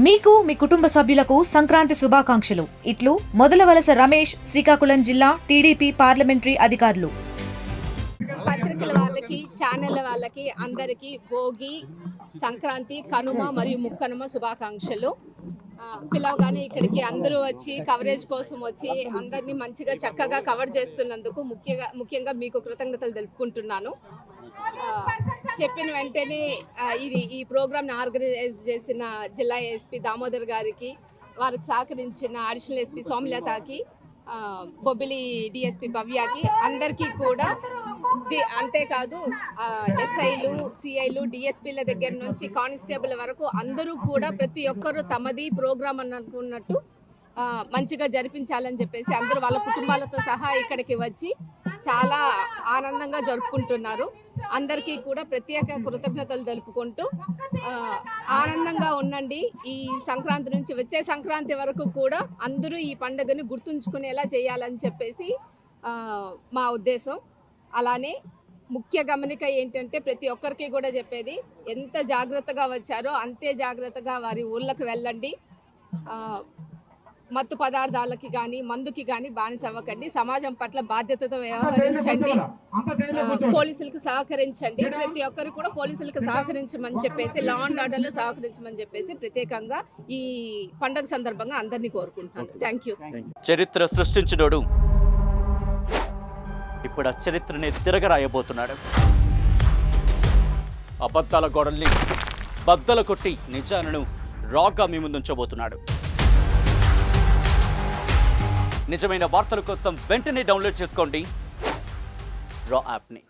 మీకు మీ కుటుంబ సభ్యులకు సంక్రాంతి శుభాకాంక్షలు. ఇట్లు మొదలవలస రమేష్, శ్రీకాకుళం జిల్లా టీడీపీ పార్లమెంటరీ అధికారులు. పత్రికల వాళ్ళకి, ఛానళ్ల వాళ్ళకి అందరికీ భోగి, సంక్రాంతి, కనుమ మరియు ముక్కనుమ శుభాకాంక్షలు. పిలవగానే ఇక్కడికి అందరూ వచ్చి కవరేజ్ కోసం వచ్చి అందరినీ మంచిగా చక్కగా కవర్ చేస్తున్నందుకు ముఖ్యంగా మీకు కృతజ్ఞతలు తెలుపుకుంటున్నాను. చెప్పిన వెంటనే ఈ ప్రోగ్రామ్ని ఆర్గనైజ్ చేసిన జిల్లా ఎస్పీ దామోదర్ గారికి, వారికి సహకరించిన అడిషనల్ ఎస్పీ సౌమ్యలతకి, బొబ్బిలి డిఎస్పీ భవ్యకి, అందరికీ కూడా అంతేకాదు ఎస్ఐలు, సిఐలు, డిఎస్పీల దగ్గర నుంచి కానిస్టేబుల్ వరకు అందరూ కూడా ప్రతి ఒక్కరు తమది ప్రోగ్రామ్ అని అనుకున్నట్టు మంచిగా జరిపించాలని చెప్పేసి అందరూ వాళ్ళ కుటుంబాలతో సహా ఇక్కడికి వచ్చి చాలా ఆనందంగా జరుపుకుంటున్నారు. అందరికీ కూడా ప్రత్యేక కృతజ్ఞతలు తెలుపుకుంటూ ఆనందంగా ఉండండి. ఈ సంక్రాంతి నుంచి వచ్చే సంక్రాంతి వరకు కూడా అందరూ ఈ పండుగని గుర్తుంచుకునేలా చేయాలని చెప్పేసి మా ఉద్దేశం. అలానే ముఖ్య గమనిక ఏంటంటే ప్రతి ఒక్కరికి కూడా చెప్పేది, ఎంత జాగ్రత్తగా వచ్చారో అంతే జాగ్రత్తగా వారి ఊళ్ళకి వెళ్ళండి. మత్తు పదార్థాలకి కానీ మందుకి కానీ బానిస అవ్వకండి. సమాజం పట్ల బాధ్యతతో వ్యవహరించండి. పోలీసులకు సహకరించండి. ప్రతి ఒక్కరు కూడా పోలీసులకు సహకరించమని చెప్పేసి, లా అండ్ ఆర్డర్లో సహకరించమని చెప్పేసి ప్రత్యేకంగా ఈ పండుగ సందర్భంగా అందరినీ కోరుకుంటున్నాను. Thank you. చరిత్ర సృష్టించినోడు ఇప్పుడు ఆ చరిత్రని తిరగరాయబోతున్నాడు. అబద్ధాల గోడల్ని బద్దలు కొట్టి నిజాలను రాగా మీ ముందుంచబోతున్నాడు. నిజమైన వార్తల కోసం వెంటనే డౌన్లోడ్ చేసుకోండి రా యాప్ని.